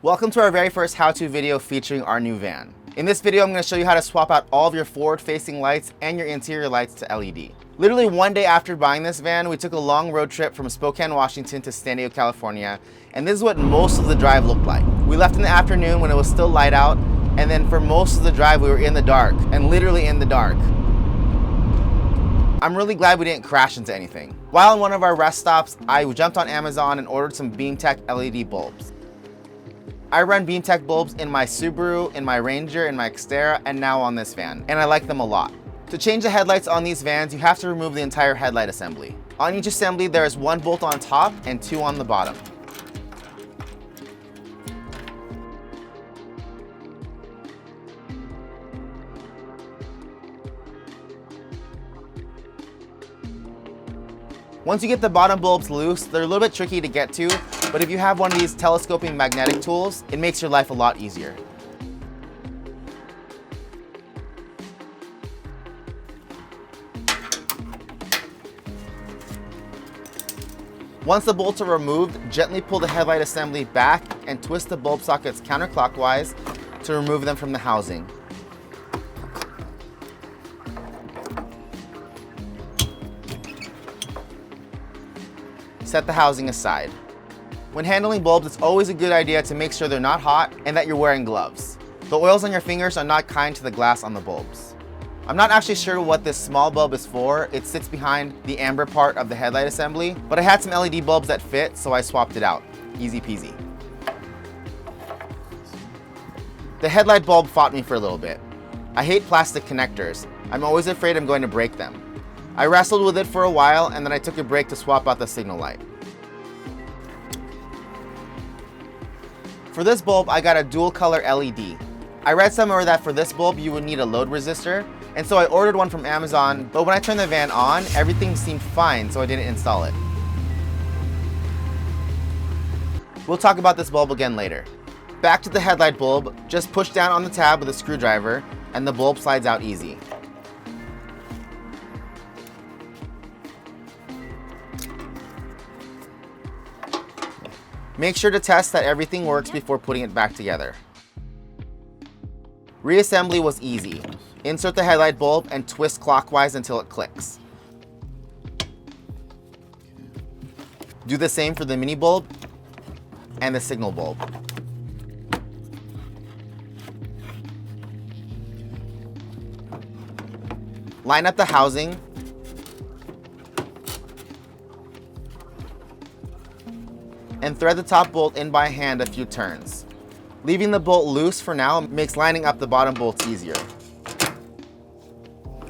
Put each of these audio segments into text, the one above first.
Welcome to our very first how-to video featuring our new van. In this video, I'm going to show you how to swap out all of your forward-facing lights and your interior lights to LED. Literally one day after buying this van, we took a long road trip from Spokane, Washington to San Diego, California, and this is what most of the drive looked like. We left in the afternoon when it was still light out, and then for most of the drive we were in the dark, and literally in the dark. I'm really glad we didn't crash into anything. While on one of our rest stops, I jumped on Amazon and ordered some Beamtech LED bulbs. I run Beamtech bulbs in my Subaru, in my Ranger, in my Xterra, and now on this van, and I like them a lot. To change the headlights on these vans, you have to remove the entire headlight assembly. On each assembly, there is one bolt on top and two on the bottom. Once you get the bottom bulbs loose, they're a little bit tricky to get to, but if you have one of these telescoping magnetic tools, it makes your life a lot easier. Once the bolts are removed, gently pull the headlight assembly back and twist the bulb sockets counterclockwise to remove them from the housing. Set the housing aside. When handling bulbs, it's always a good idea to make sure they're not hot and that you're wearing gloves. The oils on your fingers are not kind to the glass on the bulbs. I'm not actually sure what this small bulb is for. It sits behind the amber part of the headlight assembly, but I had some LED bulbs that fit, so I swapped it out. Easy peasy. The headlight bulb fought me for a little bit. I hate plastic connectors. I'm always afraid I'm going to break them. I wrestled with it for a while, and then I took a break to swap out the signal light. For this bulb, I got a dual color LED. I read somewhere that for this bulb, you would need a load resistor, and so I ordered one from Amazon, but when I turned the van on, everything seemed fine, so I didn't install it. We'll talk about this bulb again later. Back to the headlight bulb, just push down on the tab with a screwdriver, and the bulb slides out easy. Make sure to test that everything works before putting it back together. Reassembly was easy. Insert the headlight bulb and twist clockwise until it clicks. Do the same for the mini bulb and the signal bulb. Line up the housing. And thread the top bolt in by hand a few turns. Leaving the bolt loose for now makes lining up the bottom bolts easier.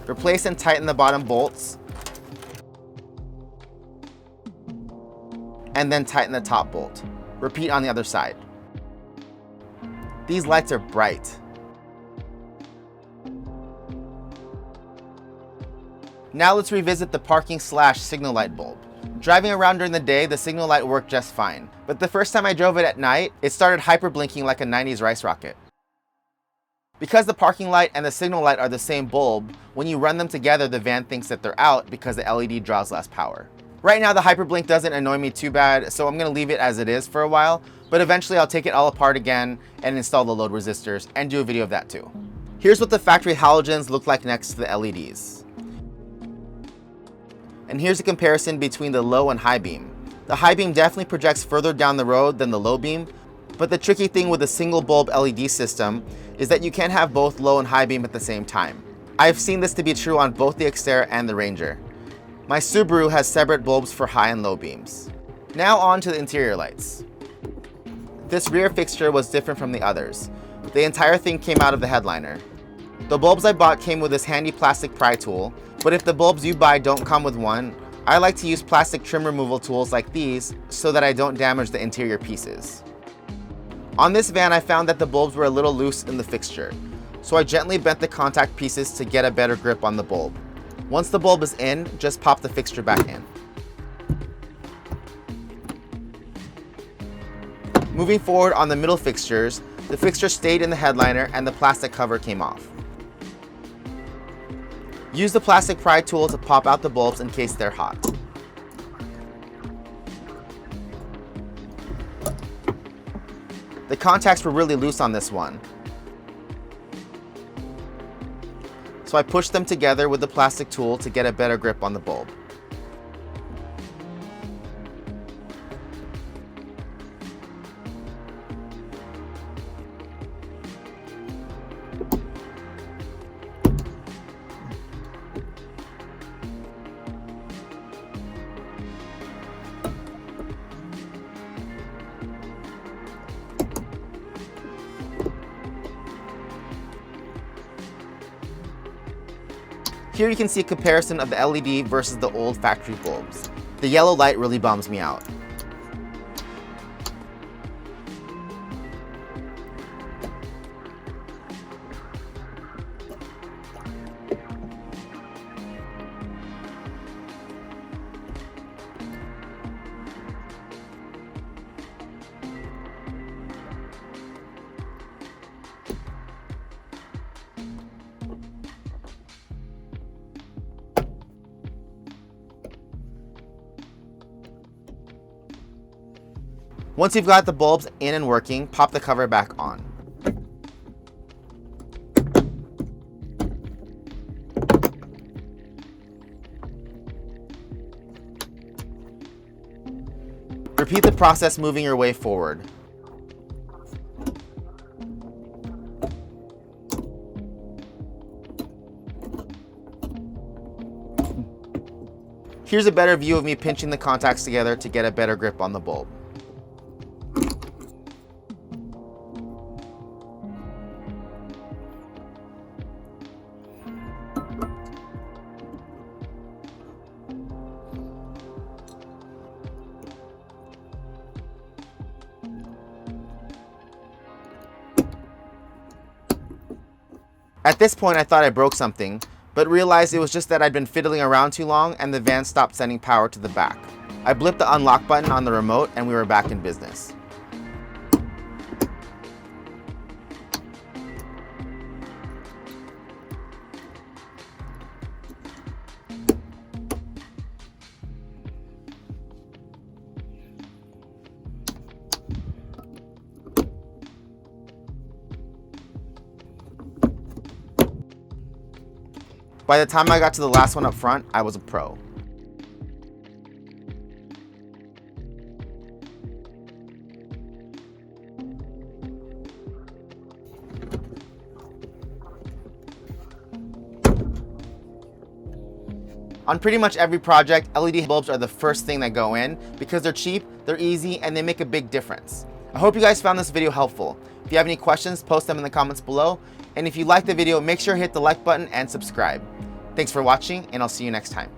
Replace and tighten the bottom bolts, and then tighten the top bolt. Repeat on the other side. These lights are bright. Now let's revisit the parking/signal light bulb. Driving around during the day, the signal light worked just fine, but the first time I drove it at night, it started hyper-blinking like a 90s rice rocket. Because the parking light and the signal light are the same bulb, when you run them together, the van thinks that they're out because the LED draws less power. Right now, the hyperblink doesn't annoy me too bad, so I'm going to leave it as it is for a while, but eventually I'll take it all apart again and install the load resistors and do a video of that too. Here's what the factory halogens look like next to the LEDs. And here's a comparison between the low and high beam. The high beam definitely projects further down the road than the low beam, but the tricky thing with a single bulb LED system is that you can't have both low and high beam at the same time. I've seen this to be true on both the Xterra and the Ranger. My Subaru has separate bulbs for high and low beams. Now on to the interior lights. This rear fixture was different from the others. The entire thing came out of the headliner. The bulbs I bought came with this handy plastic pry tool, but if the bulbs you buy don't come with one, I like to use plastic trim removal tools like these so that I don't damage the interior pieces. On this van, I found that the bulbs were a little loose in the fixture, so I gently bent the contact pieces to get a better grip on the bulb. Once the bulb is in, just pop the fixture back in. Moving forward on the middle fixtures, the fixture stayed in the headliner and the plastic cover came off. Use the plastic pry tool to pop out the bulbs in case they're hot. The contacts were really loose on this one, so I pushed them together with the plastic tool to get a better grip on the bulb. Here you can see a comparison of the LED versus the old factory bulbs. The yellow light really bums me out. Once you've got the bulbs in and working, pop the cover back on. Repeat the process moving your way forward. Here's a better view of me pinching the contacts together to get a better grip on the bulb. At this point, I thought I broke something, but realized it was just that I'd been fiddling around too long and the van stopped sending power to the back. I blipped the unlock button on the remote and we were back in business. By the time I got to the last one up front, I was a pro. On pretty much every project, LED bulbs are the first thing that go in because they're cheap, they're easy, and they make a big difference. I hope you guys found this video helpful. If you have any questions, post them in the comments below. And if you liked the video, make sure to hit the like button and subscribe. Thanks for watching, and I'll see you next time.